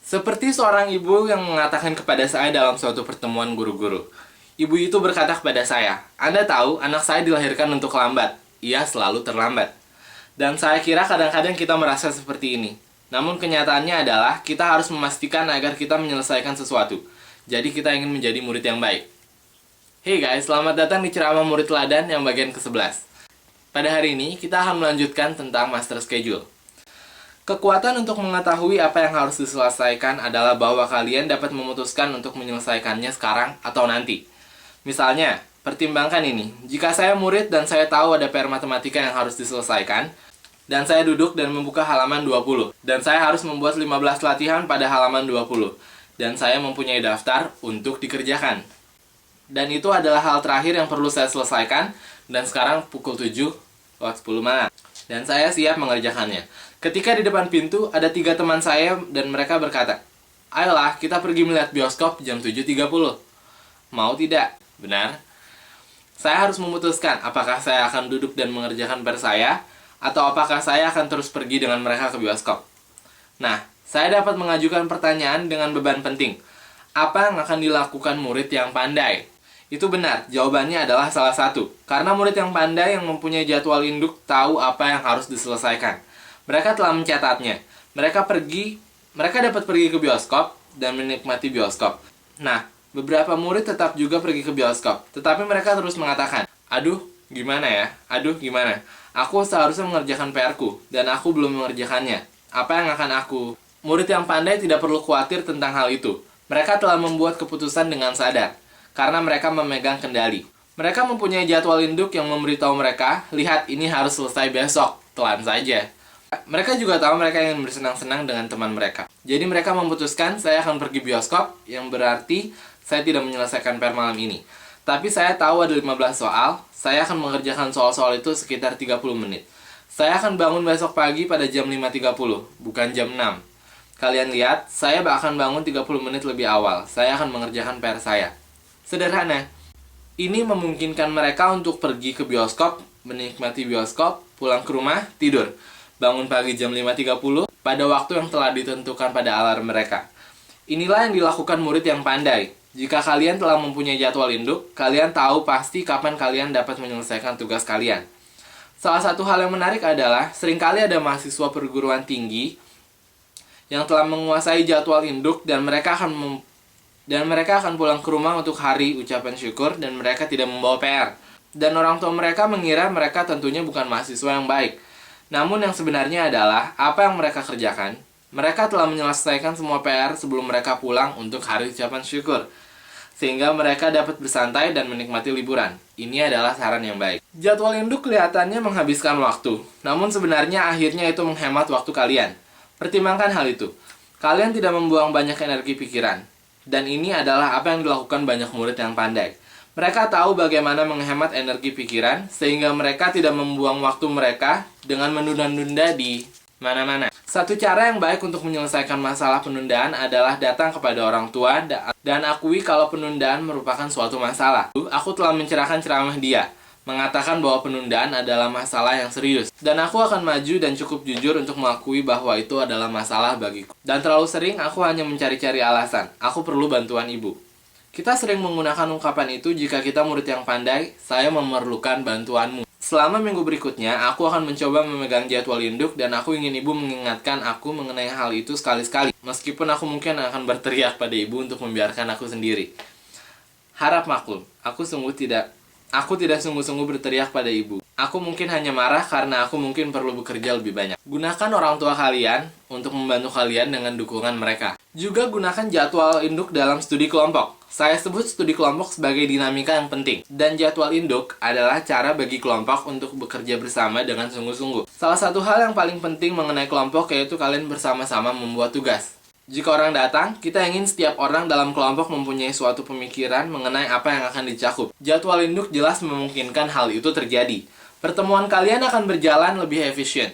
Seperti seorang ibu yang mengatakan kepada saya dalam suatu pertemuan guru-guru. Ibu itu berkata kepada saya, "Anda tahu, anak saya dilahirkan untuk lambat. Ia selalu terlambat." Dan saya kira kadang-kadang kita merasa seperti ini. Namun kenyataannya adalah kita harus memastikan agar kita menyelesaikan sesuatu. Jadi kita ingin menjadi murid yang baik. Hey guys, selamat datang di ceramah murid teladan yang bagian ke-11. Pada hari ini, kita akan melanjutkan tentang master schedule. Kekuatan untuk mengetahui apa yang harus diselesaikan adalah bahwa kalian dapat memutuskan untuk menyelesaikannya sekarang atau nanti. Misalnya, pertimbangkan ini. Jika saya murid dan saya tahu ada PR matematika yang harus diselesaikan, dan saya duduk dan membuka halaman 20, dan saya harus membuat 15 latihan pada halaman 20, dan saya mempunyai daftar untuk dikerjakan. Dan itu adalah hal terakhir yang perlu saya selesaikan, dan sekarang pukul 7:10 malam. Dan saya siap mengerjakannya. Ketika di depan pintu, ada 3 teman saya dan mereka berkata, "Ayolah, kita pergi melihat bioskop jam 7:30. Mau tidak?" Benar. Saya harus memutuskan apakah saya akan duduk dan mengerjakan PR saya, atau apakah saya akan terus pergi dengan mereka ke bioskop. Nah, saya dapat mengajukan pertanyaan dengan beban penting. Apa yang akan dilakukan murid yang pandai? Itu benar, jawabannya adalah salah satu. Karena murid yang pandai yang mempunyai jadwal induk tahu apa yang harus diselesaikan. Mereka telah mencatatnya. Mereka dapat pergi ke bioskop dan menikmati bioskop. Nah, beberapa murid tetap juga pergi ke bioskop. Tetapi mereka terus mengatakan, "Aduh, gimana ya? Aduh, gimana? Aku seharusnya mengerjakan PR-ku, dan aku belum mengerjakannya. Apa yang akan aku?" Murid yang pandai tidak perlu khawatir tentang hal itu. Mereka telah membuat keputusan dengan sadar. Karena mereka memegang kendali. Mereka mempunyai jadwal induk yang memberitahu mereka, "Lihat, ini harus selesai besok, telan saja." Mereka juga tahu mereka ingin bersenang-senang dengan teman mereka. Jadi mereka memutuskan, "Saya akan pergi bioskop," yang berarti saya tidak menyelesaikan PR malam ini. Tapi saya tahu ada 15 soal, saya akan mengerjakan soal-soal itu sekitar 30 menit. Saya akan bangun besok pagi pada jam 5:30, bukan jam 6. Kalian lihat, saya akan bangun 30 menit lebih awal. Saya akan mengerjakan PR saya. Sederhana. Ini memungkinkan mereka untuk pergi ke bioskop, menikmati bioskop, pulang ke rumah, tidur. Bangun pagi jam 5:30 pada waktu yang telah ditentukan pada alarm mereka. Inilah yang dilakukan murid yang pandai. Jika kalian telah mempunyai jadwal induk, kalian tahu pasti kapan kalian dapat menyelesaikan tugas kalian. Salah satu hal yang menarik adalah, seringkali ada mahasiswa perguruan tinggi yang telah menguasai jadwal induk dan mereka akan pulang ke rumah untuk hari ucapan syukur dan mereka tidak membawa PR. Dan orang tua mereka mengira mereka tentunya bukan mahasiswa yang baik. Namun yang sebenarnya adalah, apa yang mereka kerjakan? Mereka telah menyelesaikan semua PR sebelum mereka pulang untuk hari ucapan syukur. Sehingga mereka dapat bersantai dan menikmati liburan. Ini adalah saran yang baik. Jadwal induk kelihatannya menghabiskan waktu. Namun sebenarnya akhirnya itu menghemat waktu kalian. Pertimbangkan hal itu. Kalian tidak membuang banyak energi pikiran. Dan ini adalah apa yang dilakukan banyak murid yang pandai. Mereka tahu bagaimana menghemat energi pikiran, sehingga mereka tidak membuang waktu mereka dengan menunda-nunda di mana-mana. Satu cara yang baik untuk menyelesaikan masalah penundaan adalah datang kepada orang tua dan akui kalau penundaan merupakan suatu masalah. Aku telah mencerahkan ceramah dia, mengatakan bahwa penundaan adalah masalah yang serius. Dan aku akan maju dan cukup jujur untuk mengakui bahwa itu adalah masalah bagiku. Dan terlalu sering aku hanya mencari-cari alasan. Aku perlu bantuan ibu. Kita sering menggunakan ungkapan itu jika kita murid yang pandai, "Saya memerlukan bantuanmu." Selama minggu berikutnya, aku akan mencoba memegang jadwal induk dan aku ingin ibu mengingatkan aku mengenai hal itu sekali-sekali. Meskipun aku mungkin akan berteriak pada ibu untuk membiarkan aku sendiri. Harap maklum, aku tidak sungguh-sungguh berteriak pada ibu. Aku mungkin hanya marah karena aku mungkin perlu bekerja lebih banyak. Gunakan orang tua kalian untuk membantu kalian dengan dukungan mereka. Juga gunakan jadwal induk dalam studi kelompok. Saya sebut studi kelompok sebagai dinamika yang penting. Dan jadwal induk adalah cara bagi kelompok untuk bekerja bersama dengan sungguh-sungguh. Salah satu hal yang paling penting mengenai kelompok yaitu kalian bersama-sama membuat tugas. Jika orang datang, kita ingin setiap orang dalam kelompok mempunyai suatu pemikiran mengenai apa yang akan dicakup. Jadwal induk jelas memungkinkan hal itu terjadi. Pertemuan kalian akan berjalan lebih efisien.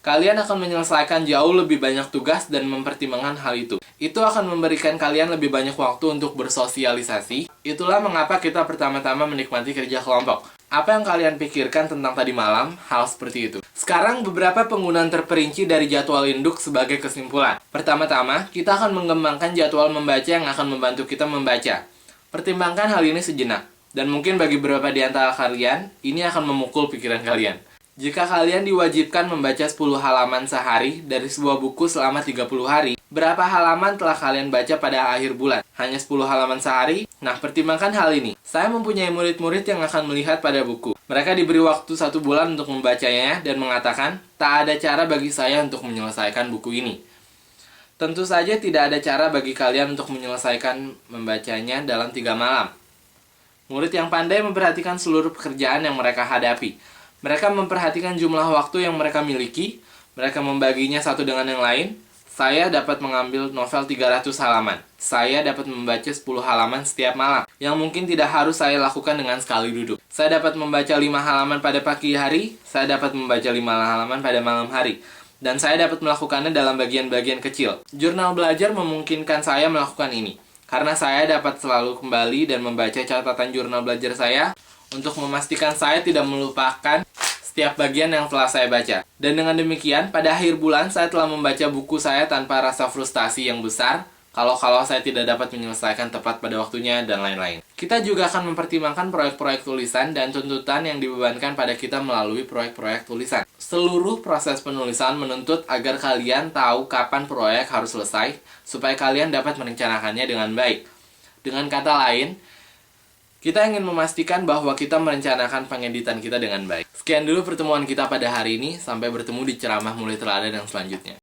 Kalian akan menyelesaikan jauh lebih banyak tugas dan mempertimbangkan hal itu. Itu akan memberikan kalian lebih banyak waktu untuk bersosialisasi. Itulah mengapa kita pertama-tama menikmati kerja kelompok. Apa yang kalian pikirkan tentang tadi malam? Hal seperti itu. Sekarang beberapa penggunaan terperinci dari jadwal induk sebagai kesimpulan. Pertama-tama, kita akan mengembangkan jadwal membaca yang akan membantu kita membaca. Pertimbangkan hal ini sejenak. Dan mungkin bagi beberapa di antara kalian, ini akan memukul pikiran kalian. Jika kalian diwajibkan membaca 10 halaman sehari dari sebuah buku selama 30 hari, berapa halaman telah kalian baca pada akhir bulan? Hanya 10 halaman sehari? Nah, pertimbangkan hal ini. Saya mempunyai murid-murid yang akan melihat pada buku. Mereka diberi waktu 1 bulan untuk membacanya dan mengatakan, tak ada cara bagi saya untuk menyelesaikan buku ini. Tentu saja tidak ada cara bagi kalian untuk menyelesaikan membacanya dalam 3 malam. Murid yang pandai memperhatikan seluruh pekerjaan yang mereka hadapi. Mereka memperhatikan jumlah waktu yang mereka miliki, mereka membaginya satu dengan yang lain. Saya dapat mengambil novel 300 halaman. Saya dapat membaca 10 halaman setiap malam, yang mungkin tidak harus saya lakukan dengan sekali duduk. Saya dapat membaca 5 halaman pada pagi hari, saya dapat membaca 5 halaman pada malam hari. Dan saya dapat melakukannya dalam bagian-bagian kecil. Jurnal belajar memungkinkan saya melakukan ini. Karena saya dapat selalu kembali dan membaca catatan jurnal belajar saya untuk memastikan saya tidak melupakan setiap bagian yang telah saya baca. Dan dengan demikian, pada akhir bulan saya telah membaca buku saya tanpa rasa frustasi yang besar kalau saya tidak dapat menyelesaikan tepat pada waktunya dan lain-lain. Kita juga akan mempertimbangkan proyek-proyek tulisan dan tuntutan yang dibebankan pada kita melalui proyek-proyek tulisan. Seluruh proses penulisan menuntut agar kalian tahu kapan proyek harus selesai supaya kalian dapat merencanakannya dengan baik. Dengan kata lain, kita ingin memastikan bahwa kita merencanakan pengeditan kita dengan baik. Sekian dulu pertemuan kita pada hari ini. Sampai bertemu di ceramah mulai teladan yang selanjutnya.